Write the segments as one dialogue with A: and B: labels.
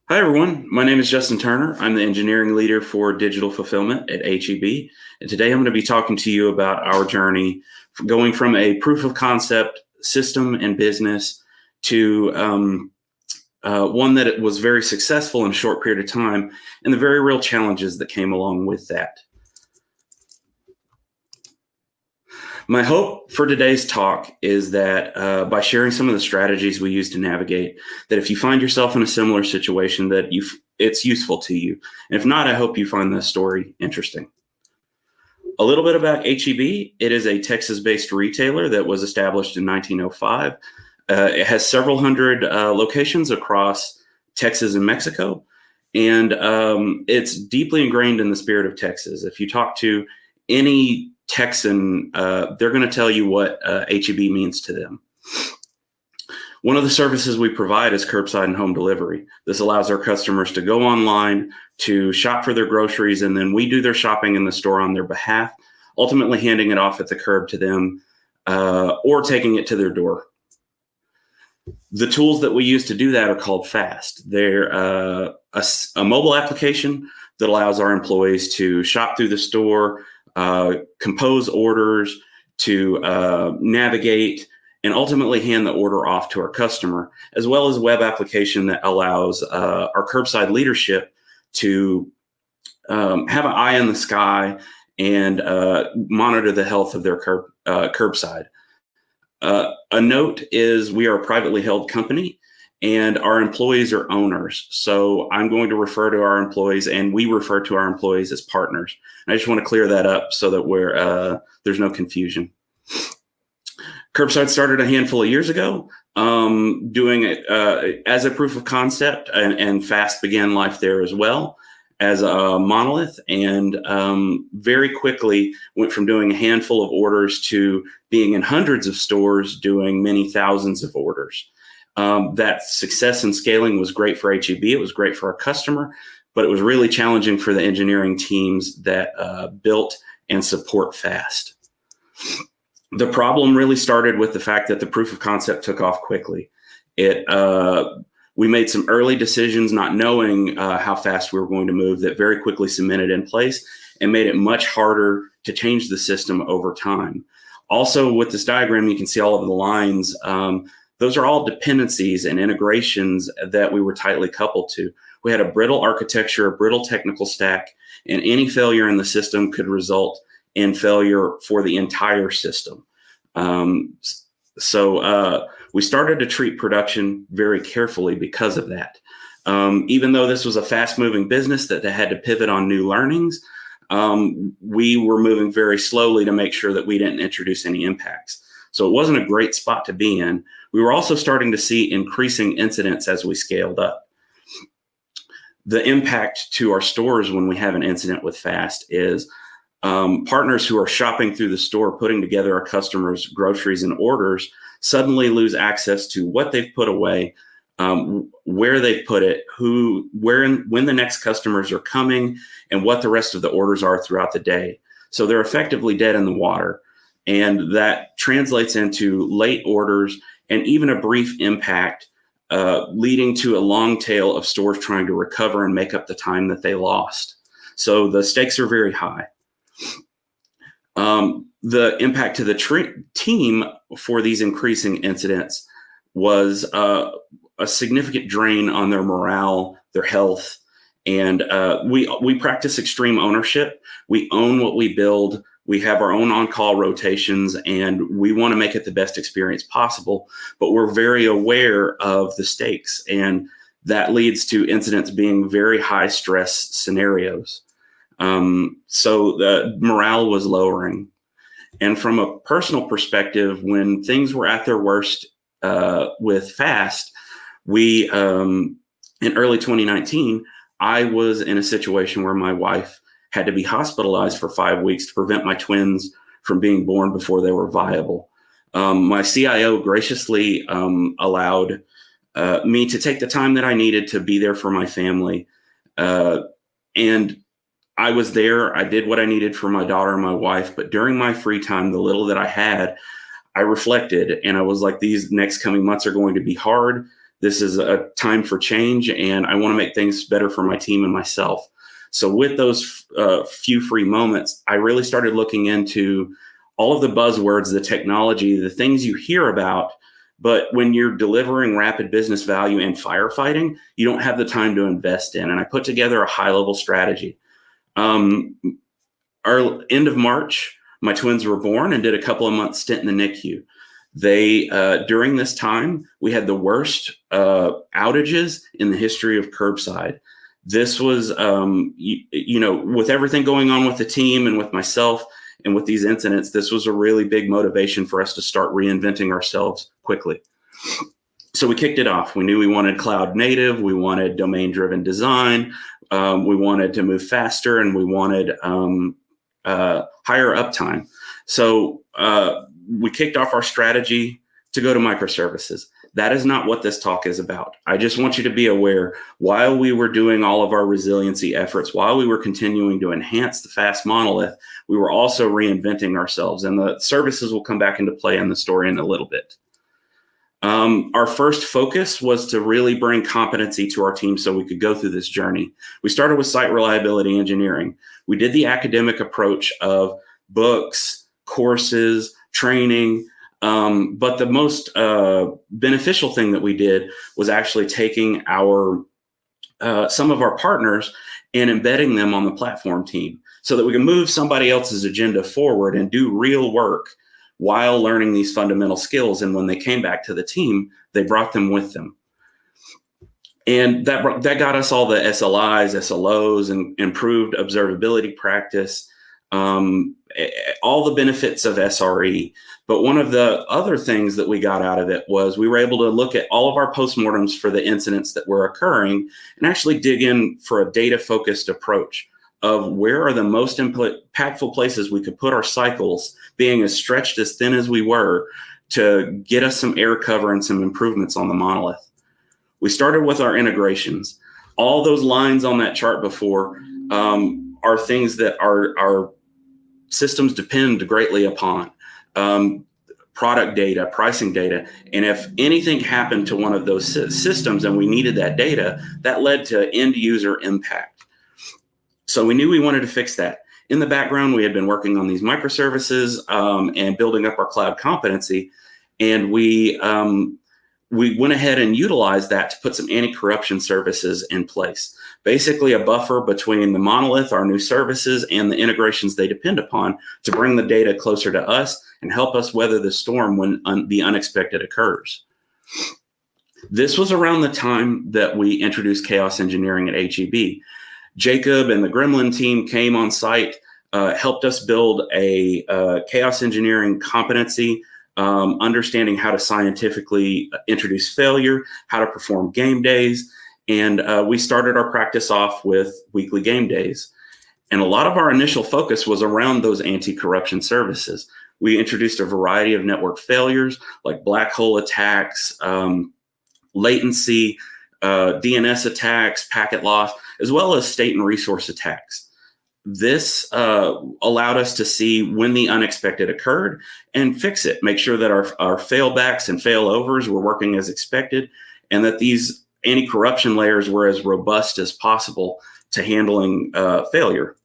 A: Hi, everyone. My name is Justin Turner. I'm the engineering leader for digital fulfillment at HEB. And today I'm going to be talking to you about our journey going from a proof of concept system and business to one that it was very successful in a short period of time and the very real challenges that came along with that. My hope for today's talk is that by sharing some of the strategies we use to navigate, that if you find yourself in a similar situation, that it's useful to you. And if not, I hope you find this story interesting. A little bit about HEB. It is a Texas-based retailer that was established in 1905. It has several hundred locations across Texas and Mexico. And it's deeply ingrained in the spirit of Texas. If you talk to any Texan, they're going to tell you what HEB means to them. One of the services we provide is curbside and home delivery. This allows our customers to go online to shop for their groceries, and then we do their shopping in the store on their behalf, ultimately handing it off at the curb to them or taking it to their door. The tools that we use to do that are called FAST. They're a mobile application that allows our employees to shop through the store, compose orders, to navigate, and ultimately hand the order off to our customer, as well as a web application that allows our curbside leadership to have an eye in the sky and monitor the health of their curbside. A note is we are a privately held company and our employees are owners. So I'm going to refer to our employees, and we refer to our employees as partners. And I just want to clear that up so that there's no confusion. Curbside started a handful of years ago, doing it as a proof of concept, and FAST began life there as well as a monolith, and very quickly went from doing a handful of orders to being in hundreds of stores doing many thousands of orders. That success and scaling was great for HEB. It was great for our customer, but it was really challenging for the engineering teams that built and support FAST. The problem really started with the fact that the proof of concept took off quickly. We made some early decisions, not knowing how fast we were going to move, that very quickly cemented in place and made it much harder to change the system over time. Also, with this diagram, you can see all of the lines. Those are all dependencies and integrations that we were tightly coupled to. We had a brittle architecture, a brittle technical stack, and any failure in the system could result in failure for the entire system. So we started to treat production very carefully because of that. Even though this was a fast-moving business that had to pivot on new learnings, we were moving very slowly to make sure that we didn't introduce any impacts. So it wasn't a great spot to be in. We were also starting to see increasing incidents as we scaled up. The impact to our stores when we have an incident with FAST is partners who are shopping through the store, putting together our customers' groceries and orders, suddenly lose access to what they've put away, where they've put it, when the next customers are coming, and what the rest of the orders are throughout the day. So they're effectively dead in the water. And that translates into late orders and even a brief impact, leading to a long tail of stores trying to recover and make up the time that they lost. So the stakes are very high. The impact to the team for these increasing incidents was a significant drain on their morale, their health, and we practice extreme ownership. We own what we build. We have our own on-call rotations, and we want to make it the best experience possible, but we're very aware of the stakes, and that leads to incidents being very high stress scenarios. So the morale was lowering. And from a personal perspective, when things were at their worst with FAST, in early 2019, I was in a situation where my wife had to be hospitalized for 5 weeks to prevent my twins from being born before they were viable. My CIO graciously allowed me to take the time that I needed to be there for my family. And I was there. I did what I needed for my daughter and my wife. But during my free time, the little that I had, I reflected and I was like, these next coming months are going to be hard. This is a time for change, and I want to make things better for my team and myself. So with those few free moments, I really started looking into all of the buzzwords, the technology, the things you hear about. But when you're delivering rapid business value and firefighting, you don't have the time to invest in. And I put together a high-level strategy. Our end of March, my twins were born and did a couple of months stint in the NICU. They during this time, we had the worst outages in the history of Curbside. This was, with everything going on with the team and with myself and with these incidents, this was a really big motivation for us to start reinventing ourselves quickly. So we kicked it off. We knew we wanted cloud native. We wanted domain-driven design. We wanted to move faster, and we wanted higher uptime. So we kicked off our strategy to go to microservices. That is not what this talk is about. I just want you to be aware, while we were doing all of our resiliency efforts, while we were continuing to enhance the fast monolith, we were also reinventing ourselves. And the services will come back into play in the story in a little bit. Our first focus was to really bring competency to our team so we could go through this journey. We started with site reliability engineering. We did the academic approach of books, courses, training, but the most beneficial thing that we did was actually taking some of our partners and embedding them on the platform team so that we can move somebody else's agenda forward and do real work while learning these fundamental skills. And when they came back to the team, they brought them with them. And that got us all the SLIs, SLOs, and improved observability practice, all the benefits of SRE. But one of the other things that we got out of it was we were able to look at all of our postmortems for the incidents that were occurring and actually dig in for a data-focused approach of where are the most impactful places we could put our cycles, being as stretched as thin as we were, to get us some air cover and some improvements on the monolith. We started with our integrations. All those lines on that chart before are things that our systems depend greatly upon. Product data, pricing data. And if anything happened to one of those systems and we needed that data, that led to end user impact. So we knew we wanted to fix that. In the background, we had been working on these microservices and building up our cloud competency. And we went ahead and utilized that to put some anti-corruption services in place. Basically a buffer between the monolith, our new services, and the integrations they depend upon to bring the data closer to us and help us weather the storm when the unexpected occurs. This was around the time that we introduced chaos engineering at HEB. Jacob and the Gremlin team came on site, helped us build a chaos engineering competency, understanding how to scientifically introduce failure, how to perform game days. And we started our practice off with weekly game days. And a lot of our initial focus was around those anti-corruption services. We introduced a variety of network failures like black hole attacks, latency, DNS attacks, packet loss, as well as state and resource attacks. This allowed us to see when the unexpected occurred and fix it, make sure that our failbacks and failovers were working as expected, and that these anti-corruption layers were as robust as possible to handling failure.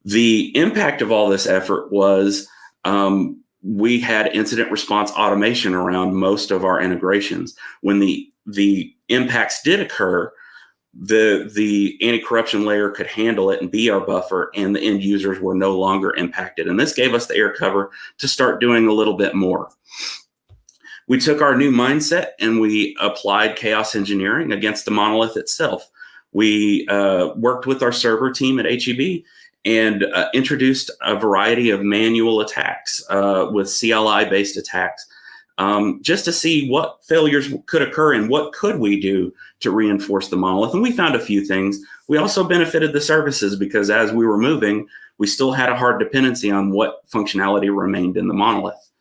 A: The impact of all this effort was we had incident response automation around most of our integrations. When the impacts did occur, the anti-corruption layer could handle it and be our buffer, and the end users were no longer impacted. And this gave us the air cover to start doing a little bit more. We took our new mindset and we applied chaos engineering against the monolith itself. We worked with our server team at HEB and introduced a variety of manual attacks with CLI-based attacks, just to see what failures could occur and what could we do to reinforce the monolith. And we found a few things. We also benefited the services because as we were moving, we still had a hard dependency on what functionality remained in the monolith.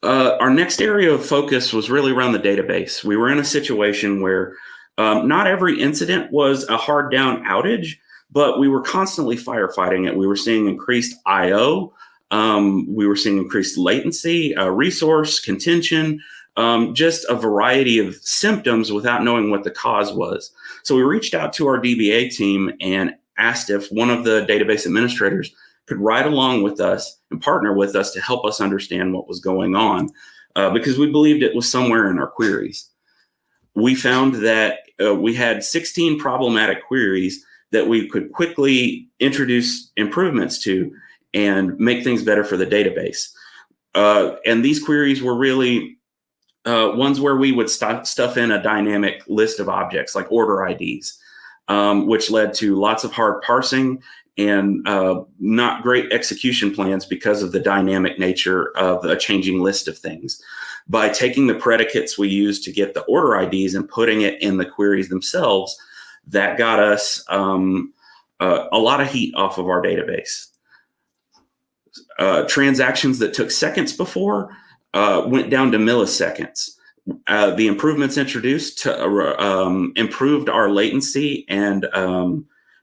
A: Our next area of focus was really around the database. We were in a situation where not every incident was a hard down outage, but we were constantly firefighting it. We were seeing increased I/O. We were seeing increased latency, resource contention, just a variety of symptoms without knowing what the cause was. So we reached out to our DBA team and asked if one of the database administrators could ride along with us and partner with us to help us understand what was going on, because we believed it was somewhere in our queries. We found that we had 16 problematic queries that we could quickly introduce improvements to and make things better for the database. And these queries were really ones where we would stuff in a dynamic list of objects like order IDs, which led to lots of hard parsing and not great execution plans because of the dynamic nature of a changing list of things. By taking the predicates we used to get the order IDs and putting it in the queries themselves, that got us a lot of heat off of our database. Transactions that took seconds before went down to milliseconds. The improvements introduced to, improved our latency and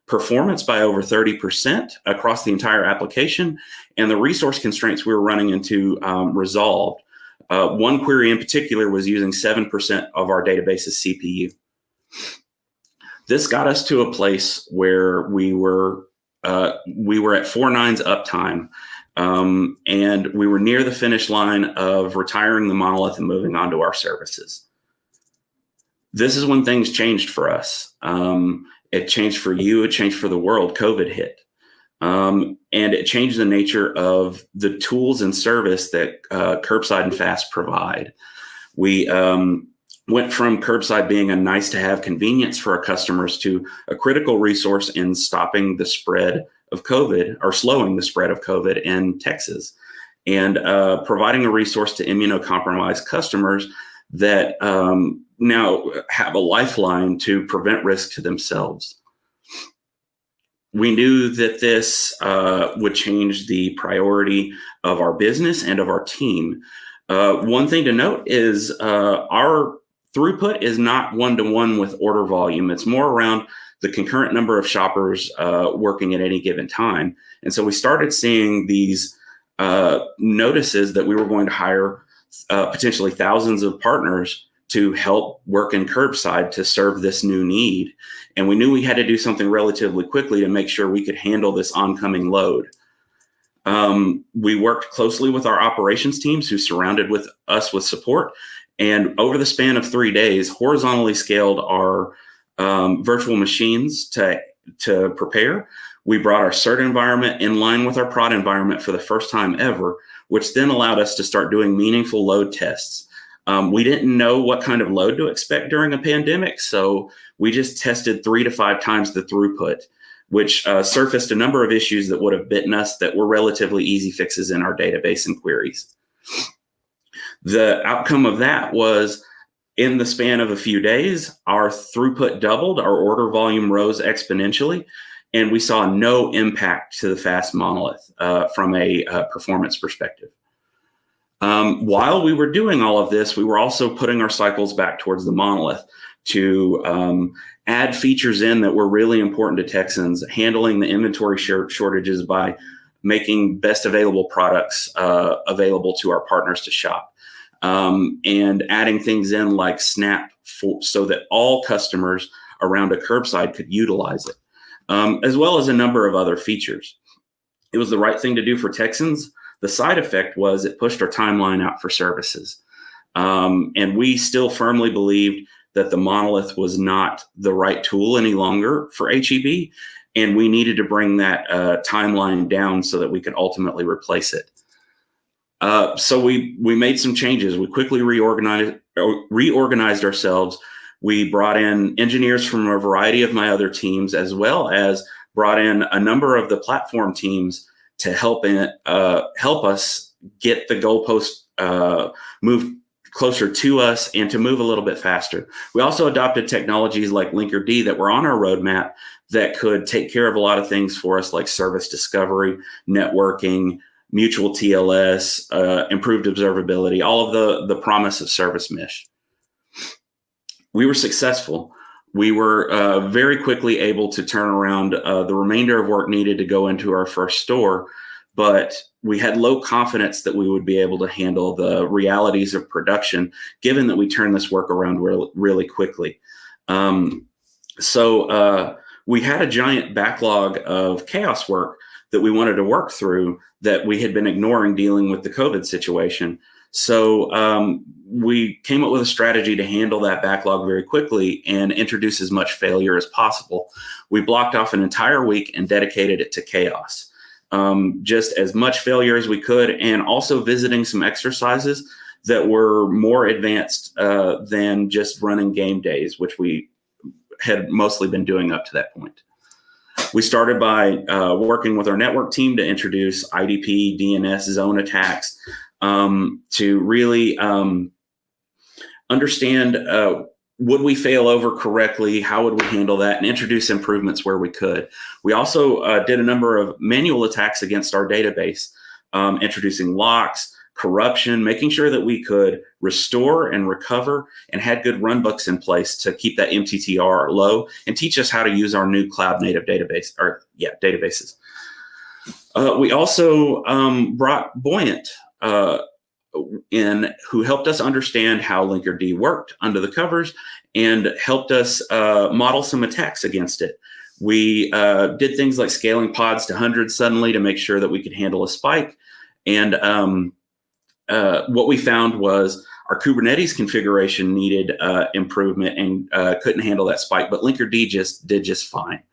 A: performance by over 30% across the entire application, and the resource constraints we were running into resolved. One query in particular was using 7% of our database's CPU. This got us to a place where we were at 4 nines uptime, and we were near the finish line of retiring the monolith and moving on to our services. This is when things changed for us. It changed for you, it changed for the world. COVID hit. And it changed the nature of the tools and service that Curbside and Fast provide. We went from Curbside being a nice to have convenience for our customers to a critical resource in stopping the spread of COVID, or slowing the spread of COVID in Texas, and providing a resource to immunocompromised customers that now have a lifeline to prevent risk to themselves. We knew that this would change the priority of our business and of our team. One thing to note is our throughput is not one-to-one with order volume. It's more around the concurrent number of shoppers working at any given time. And so we started seeing these notices that we were going to hire potentially thousands of partners to help work in Curbside to serve this new need. And we knew we had to do something relatively quickly to make sure we could handle this oncoming load. We worked closely with our operations teams who surrounded us with support. And over the span of 3 days, horizontally scaled our virtual machines to prepare. We brought our CERT environment in line with our prod environment for the first time ever, which then allowed us to start doing meaningful load tests. We didn't know what kind of load to expect during a pandemic, so we just tested 3 to 5 times the throughput, which surfaced a number of issues that would have bitten us that were relatively easy fixes in our database and queries. The outcome of that was, in the span of a few days, our throughput doubled, our order volume rose exponentially, and we saw no impact to the Fast monolith from a performance perspective. While we were doing all of this, we were also putting our cycles back towards the monolith to add features in that were really important to Texans, handling the inventory shortages by making best available products available to our partners to shop, and adding things in like Snap so that all customers around a Curbside could utilize it, as well as a number of other features. It was the right thing to do for Texans. The side effect was it pushed our timeline out for services. And we still firmly believed that the monolith was not the right tool any longer for HEB. And we needed to bring that timeline down so that we could ultimately replace it. So we made some changes. We quickly reorganized ourselves. We brought in engineers from a variety of my other teams, as well as brought in a number of the platform teams to help us get the goalpost moved closer to us and to move a little bit faster. We also adopted technologies like Linkerd that were on our roadmap that could take care of a lot of things for us, like service discovery, networking, mutual TLS, improved observability, all of the promise of service mesh. We were successful. We were very quickly able to turn around the remainder of work needed to go into our first store but we had low confidence that we would be able to handle the realities of production, given that we turned this work around really quickly. So we had a giant backlog of chaos work that we wanted to work through that we had been ignoring dealing with the COVID situation. So we came up with a strategy to handle that backlog very quickly and introduce as much failure as possible. We blocked off an entire week and dedicated it to chaos. Just as much failure as we could, and also visiting some exercises that were more advanced than just running game days, which we had mostly been doing up to that point. We started by working with our network team to introduce IDP, DNS, zone attacks to really understand would we fail over correctly, how would we handle that, and introduce improvements where we could. We also did a number of manual attacks against our database, introducing locks, corruption, making sure that we could restore and recover and had good runbooks in place to keep that MTTR low and teach us how to use our new cloud native databases. We also brought Buoyant in, who helped us understand how Linkerd worked under the covers and helped us model some attacks against it. We did things like scaling pods to hundreds suddenly to make sure that we could handle a spike. And what we found was our Kubernetes configuration needed improvement and couldn't handle that spike, but Linkerd did just fine.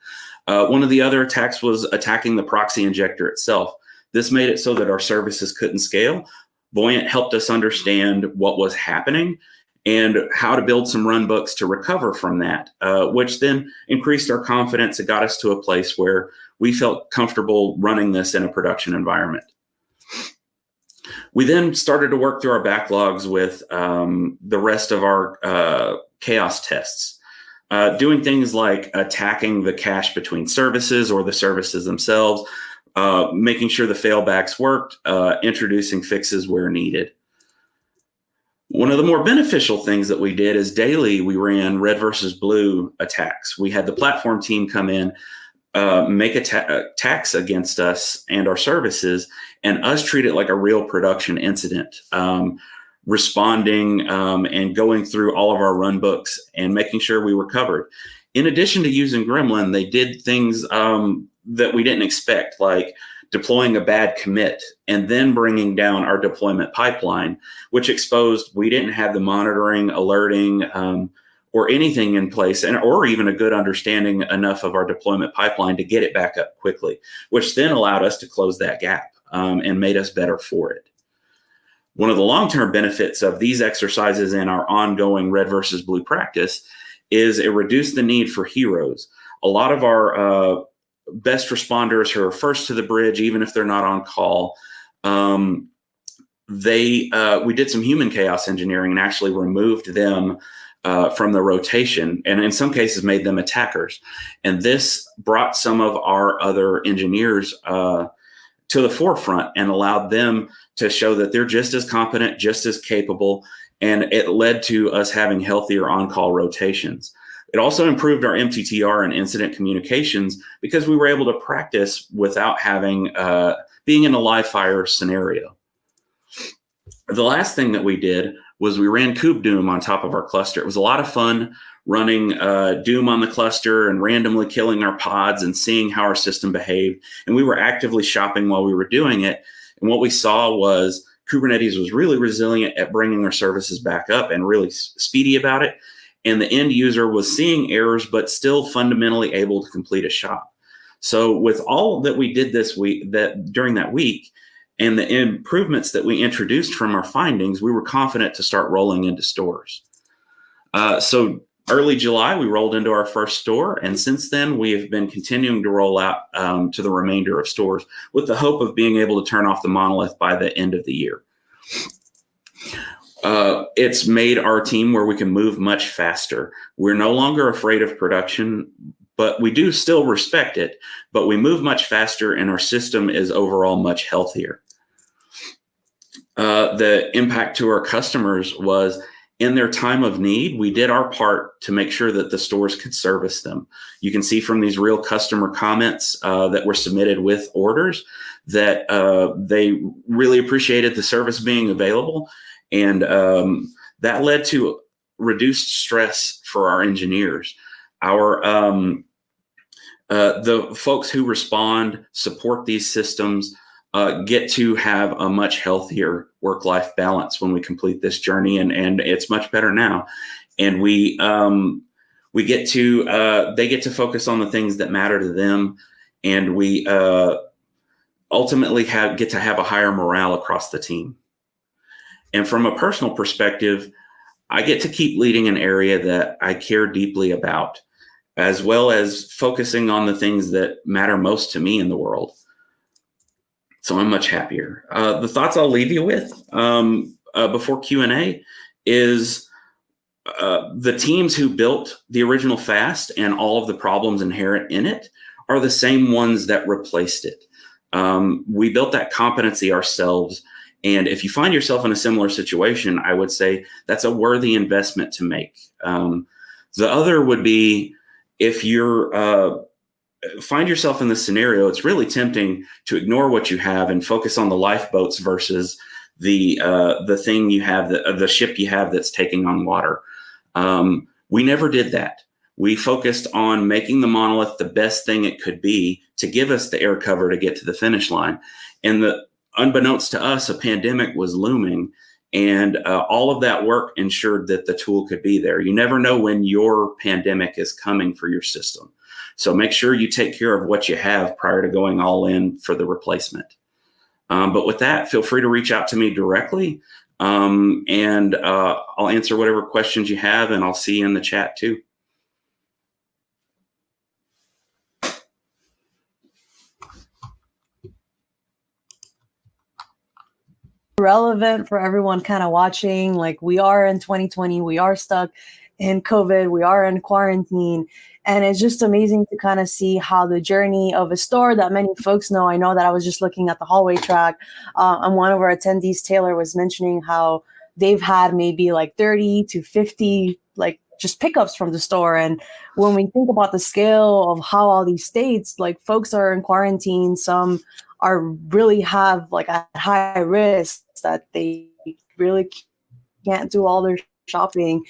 A: One of the other attacks was attacking the proxy injector itself. This made it so that our services couldn't scale. Buoyant helped us understand what was happening and how to build some run books to recover from that, which then increased our confidence. It got us to a place where we felt comfortable running this in a production environment. We then started to work through our backlogs with the rest of our chaos tests, doing things like attacking the cache between services or the services themselves, making sure the failbacks worked, introducing fixes where needed. One of the more beneficial things that we did is daily we ran red versus blue attacks. We had the platform team come in, make attacks against us and our services, and us treat it like a real production incident, responding and going through all of our run books and making sure we were covered. In addition to using Gremlin, they did things that we didn't expect, like deploying a bad commit and then bringing down our deployment pipeline, which exposed we didn't have the monitoring, alerting, or anything in place, or even a good understanding enough of our deployment pipeline to get it back up quickly, which then allowed us to close that gap and made us better for it. One of the long-term benefits of these exercises and our ongoing red versus blue practice is it reduced the need for heroes. A lot of our best responders who are first to the bridge, even if they're not on call, we did some human chaos engineering and actually removed them from the rotation, and in some cases made them attackers. And this brought some of our other engineers to the forefront and allowed them to show that they're just as competent, just as capable, and it led to us having healthier on-call rotations. It also improved our MTTR and incident communications because we were able to practice without having being in a live fire scenario. The last thing that we did was we ran Coop Doom on top of our cluster. It was a lot of fun running Doom on the cluster and randomly killing our pods and seeing how our system behaved. And we were actively shopping while we were doing it. And what we saw was Kubernetes was really resilient at bringing our services back up and really speedy about it. And the end user was seeing errors, but still fundamentally able to complete a shop. So with all that we did this week, during that week, and the improvements that we introduced from our findings, we were confident to start rolling into stores. So early July, we rolled into our first store. And since then, we have been continuing to roll out to the remainder of stores with the hope of being able to turn off the monolith by the end of the year. It's made our team where we can move much faster. We're no longer afraid of production, but we do still respect it, but we move much faster and our system is overall much healthier. The impact to our customers was in their time of need, we did our part to make sure that the stores could service them. You can see from these real customer comments that were submitted with orders that they really appreciated the service being available. And that led to reduced stress for our engineers. The folks who respond, support these systems, get to have a much healthier work-life balance when we complete this journey, and it's much better now. And they get to focus on the things that matter to them, and we ultimately get to have a higher morale across the team. And from a personal perspective, I get to keep leading an area that I care deeply about, as well as focusing on the things that matter most to me in the world. So I'm much happier. The thoughts I'll leave you with before Q&A is the teams who built the original FAST and all of the problems inherent in it are the same ones that replaced it. We built that competency ourselves. And if you find yourself in a similar situation, I would say that's a worthy investment to make. The other would be, if you're find yourself in this scenario, it's really tempting to ignore what you have and focus on the lifeboats versus the thing you have, the ship you have that's taking on water. We never did that. We focused on making the monolith the best thing it could be to give us the air cover to get to the finish line. And unbeknownst to us, a pandemic was looming, and all of that work ensured that the tool could be there. You never know when your pandemic is coming for your system. So make sure you take care of what you have prior to going all in for the replacement. But with that, feel free to reach out to me directly, and I'll answer whatever questions you have, and I'll see you in the chat too.
B: Relevant for everyone kind of watching. Like, we are in 2020, we are stuck in COVID, we are in quarantine, and it's just amazing to kind of see how the journey of a store that many folks know. I know that I was just looking at the hallway track, and one of our attendees, Taylor, was mentioning how they've had maybe like 30 to 50 like just pickups from the store. And when we think about the scale of how all these states, like, folks are in quarantine, some are really have like a high risk that they really can't do all their shopping.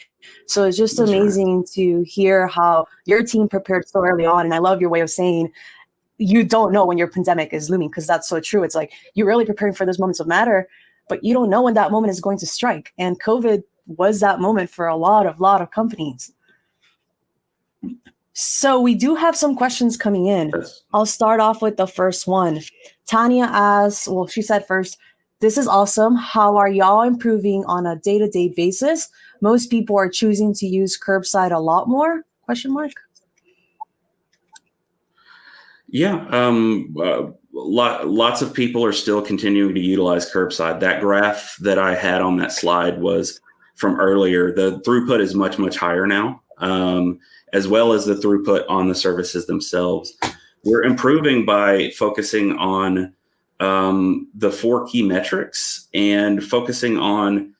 B: So it's just amazing to hear how your team prepared so early on. And I love your way of saying you don't know when your pandemic is looming, because that's so true. It's like you're really preparing for those moments of matter, but you don't know when that moment is going to strike. And COVID was that moment for a lot of companies. So we do have some questions coming in. I'll start off with the first one. Tanya asks, well, she said first, "This is awesome. How are y'all improving on a day-to-day basis? Most people are choosing to use Curbside a lot more?" Question mark.
A: Yeah, lots of people are still continuing to utilize Curbside. That graph that I had on that slide was from earlier. The throughput is much, much higher now, as well as the throughput on the services themselves. We're improving by focusing on the 4 key metrics and focusing on,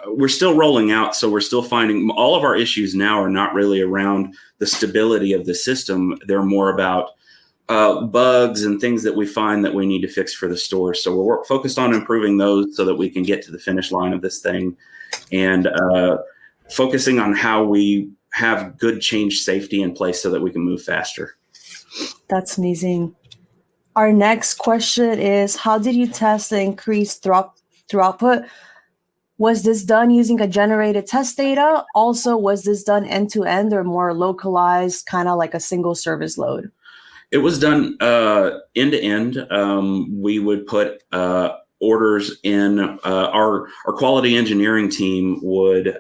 A: we're still rolling out, so we're still finding all of our issues now are not really around the stability of the system. They're more about bugs and things that we find that we need to fix for the store. So we're focused on improving those so that we can get to the finish line of this thing, and focusing on how we have good change safety in place so that we can move faster.
B: That's amazing. Our next question is, how did you test the increased throughput? Was this done using a generated test data? Also, was this done end-to-end or more localized, kind of like a single service load?
A: It was done end-to-end. We would put orders in. Our quality engineering team would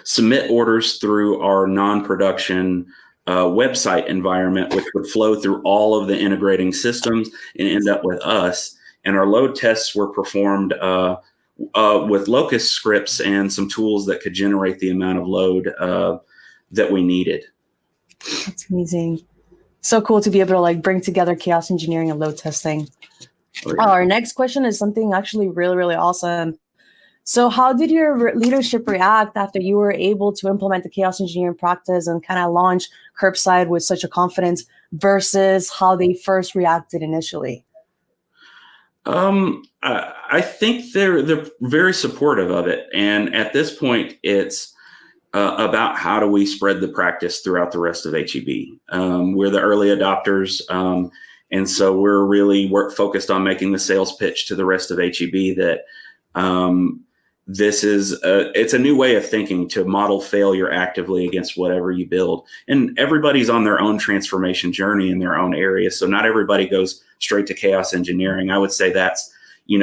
A: submit orders through our non-production website environment, which would flow through all of the integrating systems and end up with us. And our load tests were performed with Locust scripts and some tools that could generate the amount of load that we needed.
B: That's amazing. So cool to be able to like bring together chaos engineering and load testing. Oh, yeah. Our next question is something actually really, really awesome. So how did your leadership react after you were able to implement the chaos engineering practice and kind of launch Curbside with such a confidence versus how they first reacted initially?
A: I think they're very supportive of it, and at this point, it's about how do we spread the practice throughout the rest of HEB. We're the early adopters, and so we're really focused on making the sales pitch to the rest of HEB that this is it's a new way of thinking to model failure actively against whatever you build. And everybody's on their own transformation journey in their own area, so not everybody goes straight to chaos engineering. I would say that's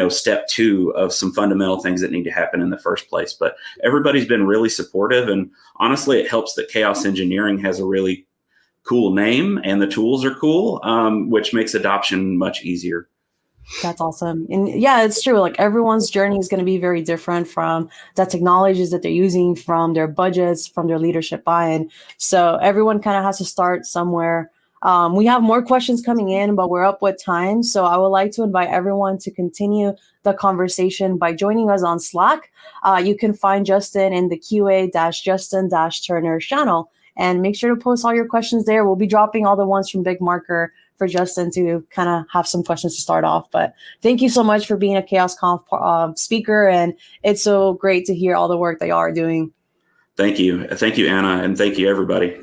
A: step two of some fundamental things that need to happen in the first place. But everybody's been really supportive, and honestly, it helps that chaos engineering has a really cool name and the tools are cool, which makes adoption much easier.
B: That's awesome. And yeah, it's true. Like everyone's journey is going to be very different from the technologies that they're using, from their budgets, from their leadership buy-in. So everyone kind of has to start somewhere. We have more questions coming in, but we're up with time. So I would like to invite everyone to continue the conversation by joining us on Slack. You can find Justin in the QA-Justin-Turner channel, and make sure to post all your questions there. We'll be dropping all the ones from Big Marker for Justin to kind of have some questions to start off. But thank you so much for being a Chaos Conf speaker. And it's so great to hear all the work that y'all are doing.
A: Thank you. Thank you, Anna. And thank you, everybody.